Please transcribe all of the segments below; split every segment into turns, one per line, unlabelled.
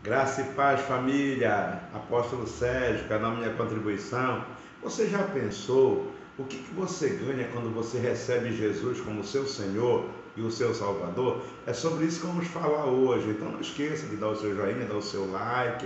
Graça e paz, família. Apóstolo Sérgio, canal Minha Contribuição. Você já pensou o que você ganha quando você recebe Jesus como seu Senhor e o seu Salvador? É sobre isso que vamos falar hoje. Então não esqueça de dar o seu joinha, dar o seu like,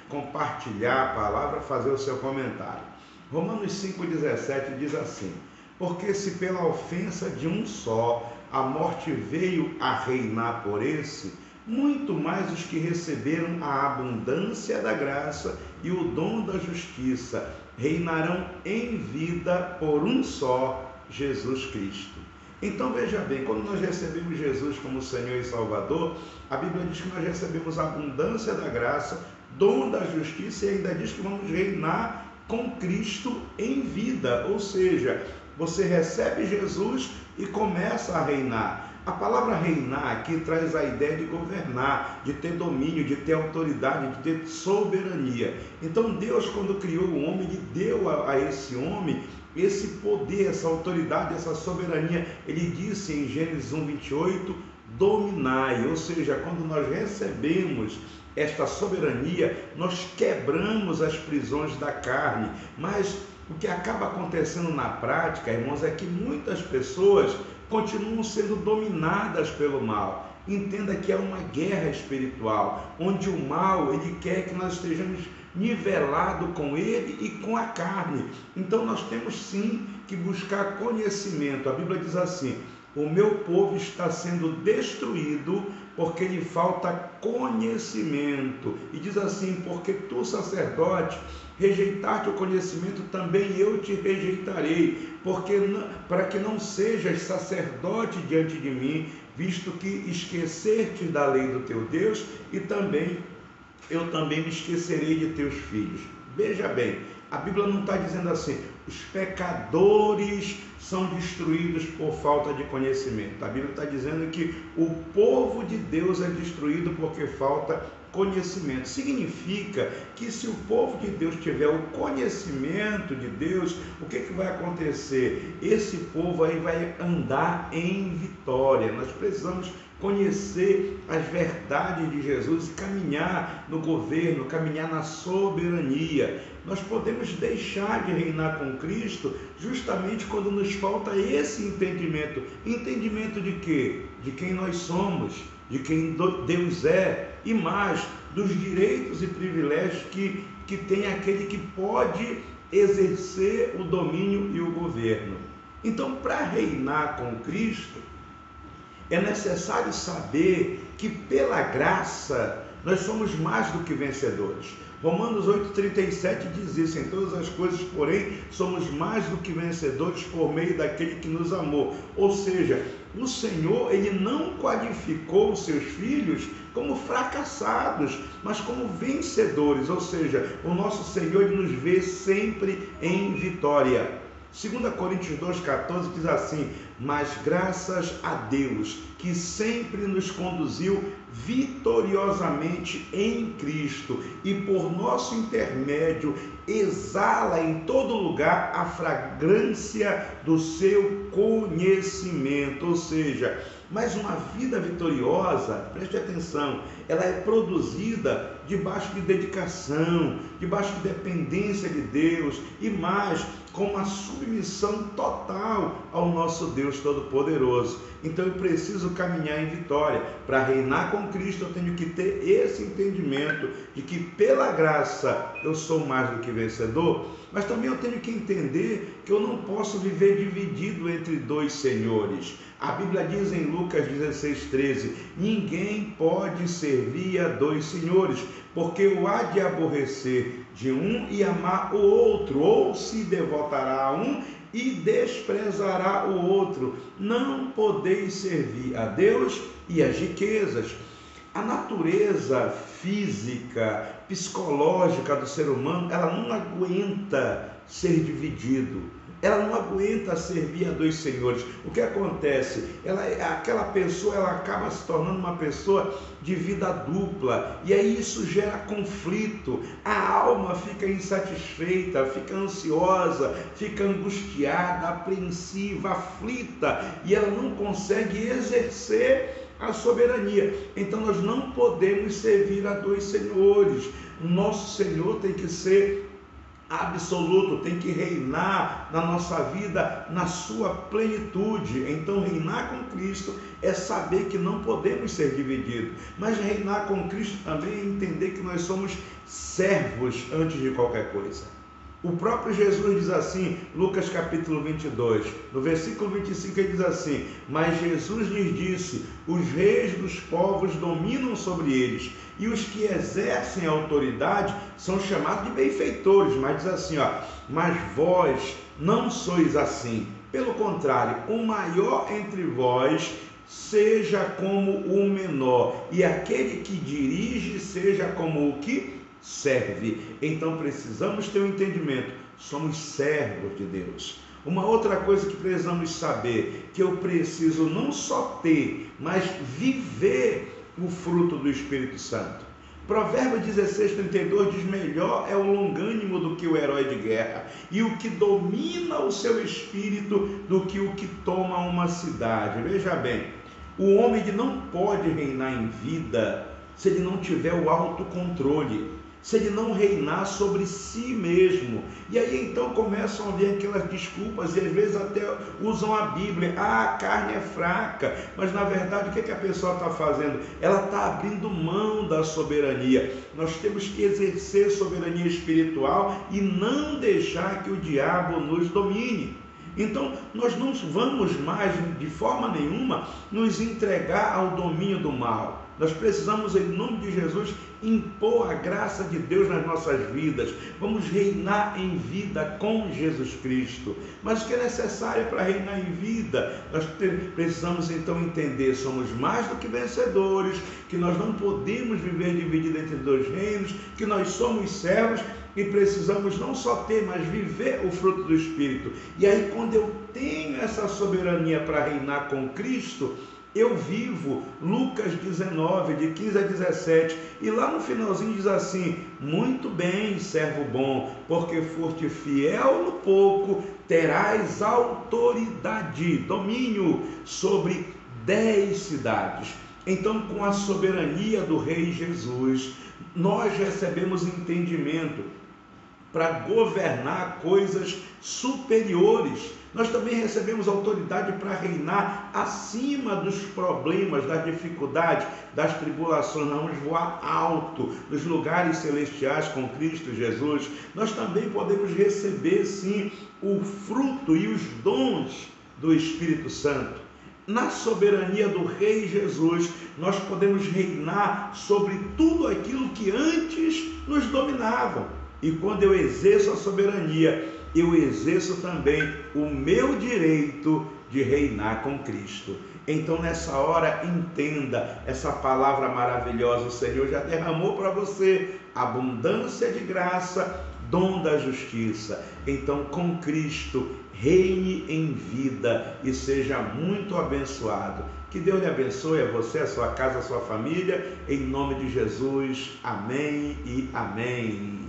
compartilhar a palavra, fazer o seu comentário. Romanos 5,17 diz assim: porque se pela ofensa de um só a morte veio a reinar por esse, muito mais os que receberam a abundância da graça e o dom da justiça reinarão em vida por um só, Jesus Cristo. Então veja bem, quando nós recebemos Jesus como Senhor e Salvador, a Bíblia diz que nós recebemos a abundância da graça, dom da justiça e ainda diz que vamos reinar com Cristo em vida, ou seja, você recebe Jesus e começa a reinar. A palavra reinar aqui traz a ideia de governar, de ter domínio, de ter autoridade, de ter soberania. Então Deus, quando criou o homem, Ele deu a esse homem esse poder, essa autoridade, essa soberania. Ele disse em Gênesis 1:28, dominai, ou seja, quando nós recebemos esta soberania, nós quebramos as prisões da carne. Mas o que acaba acontecendo na prática, irmãos, é que muitas pessoas continuam sendo dominadas pelo mal. Entenda que é uma guerra espiritual, onde o mal, ele quer que nós estejamos nivelados com ele e com a carne. Então nós temos sim que buscar conhecimento. A Bíblia diz assim: o meu povo está sendo destruído porque lhe falta conhecimento. E diz assim: porque tu, sacerdote, rejeitaste o conhecimento, também eu te rejeitarei, para que não sejas sacerdote diante de mim, visto que esqueceste da lei do teu Deus, e eu também me esquecerei de teus filhos. Veja bem, a Bíblia não está dizendo assim: os pecadores são destruídos por falta de conhecimento. A Bíblia está dizendo que o povo de Deus é destruído porque falta conhecimento. Significa que se o povo de Deus tiver o conhecimento de Deus, o que vai acontecer? Esse povo aí vai andar em vitória. Nós precisamos conhecer as verdades de Jesus e caminhar no governo, caminhar na soberania. Nós podemos deixar de reinar com Cristo justamente quando nos falta esse entendimento. Entendimento de quê? De quem nós somos, de quem Deus é, e mais, dos direitos e privilégios que tem aquele que pode exercer o domínio e o governo. Então, para reinar com Cristo, é necessário saber que pela graça nós somos mais do que vencedores. Romanos 8,37 diz isso: em todas as coisas, porém, somos mais do que vencedores por meio daquele que nos amou. Ou seja, o Senhor, Ele não qualificou os seus filhos como fracassados, mas como vencedores. Ou seja, o nosso Senhor, Ele nos vê sempre em vitória. 2 Coríntios 2,14 diz assim: mas graças a Deus que sempre nos conduziu vitoriosamente em Cristo e por nosso intermédio exala em todo lugar a fragrância do seu conhecimento. Ou seja, mas uma vida vitoriosa, preste atenção, ela é produzida debaixo de dedicação, debaixo de dependência de Deus e mais, com uma submissão total ao nosso Deus Todo-Poderoso. Então eu preciso caminhar em vitória. Para reinar com Cristo eu tenho que ter esse entendimento de que pela graça eu sou mais do que vencedor, mas também eu tenho que entender que eu não posso viver dividido entre dois senhores. A Bíblia diz em Lucas 16,13: ninguém pode servir a dois senhores, porque o há de aborrecer de um e amar o outro, ou se devotará a um e desprezará o outro. Não podeis servir a Deus e às riquezas. A natureza física, psicológica do ser humano, ela não aguenta ser dividido. Ela não aguenta servir a dois senhores. O que acontece? Aquela pessoa, ela acaba se tornando uma pessoa de vida dupla. E aí isso gera conflito. A alma fica insatisfeita, fica ansiosa, fica angustiada, apreensiva, aflita. E ela não consegue exercer a soberania. Então nós não podemos servir a dois senhores. O nosso Senhor tem que ser absoluto, tem que reinar na nossa vida na sua plenitude. Então reinar com Cristo é saber que não podemos ser divididos, mas reinar com Cristo também é entender que nós somos servos antes de qualquer coisa. O próprio Jesus diz assim, Lucas capítulo 22, no versículo 25 ele diz assim: mas Jesus lhes disse, os reis dos povos dominam sobre eles, e os que exercem a autoridade são chamados de benfeitores. Mas diz assim, mas vós não sois assim, pelo contrário, o maior entre vós seja como o menor, e aquele que dirige seja como o que serve. Então precisamos ter um entendimento, somos servos de Deus. Uma outra coisa que precisamos saber, que eu preciso não só ter, mas viver o fruto do Espírito Santo. Provérbios 16:32 diz: melhor é o longânimo do que o herói de guerra, e o que domina o seu espírito do que o que toma uma cidade. Veja bem, o homem ele não pode reinar em vida se ele não tiver o autocontrole, se ele não reinar sobre si mesmo. E aí então começam a vir aquelas desculpas, e às vezes até usam a Bíblia: a carne é fraca. Mas na verdade o que a pessoa está fazendo? Ela está abrindo mão da soberania. Nós temos que exercer soberania espiritual e não deixar que o diabo nos domine. Então nós não vamos mais de forma nenhuma nos entregar ao domínio do mal. Nós precisamos, em nome de Jesus, impor a graça de Deus nas nossas vidas. Vamos reinar em vida com Jesus Cristo. Mas o que é necessário para reinar em vida? Nós precisamos então entender, somos mais do que vencedores, que nós não podemos viver dividido entre dois reinos, que nós somos servos e precisamos não só ter, mas viver o fruto do Espírito. E aí quando eu tenho essa soberania para reinar com Cristo, eu vivo Lucas 19, de 15 a 17, e lá no finalzinho diz assim: muito bem, servo bom, porque foste fiel no pouco, terás autoridade, domínio sobre 10 cidades. Então, com a soberania do Rei Jesus, nós recebemos entendimento para governar coisas superiores. Nós também recebemos autoridade para reinar acima dos problemas, das dificuldades, das tribulações. Nós vamos voar alto nos lugares celestiais com Cristo Jesus. Nós também podemos receber, sim, o fruto e os dons do Espírito Santo. Na soberania do Rei Jesus, nós podemos reinar sobre tudo aquilo que antes nos dominava. E quando eu exerço a soberania, eu exerço também o meu direito de reinar com Cristo. Então nessa hora entenda essa palavra maravilhosa. O Senhor já derramou para você abundância de graça, dom da justiça. Então com Cristo reine em vida e seja muito abençoado. Que Deus lhe abençoe, a você, a sua casa, a sua família, em nome de Jesus. Amém e amém.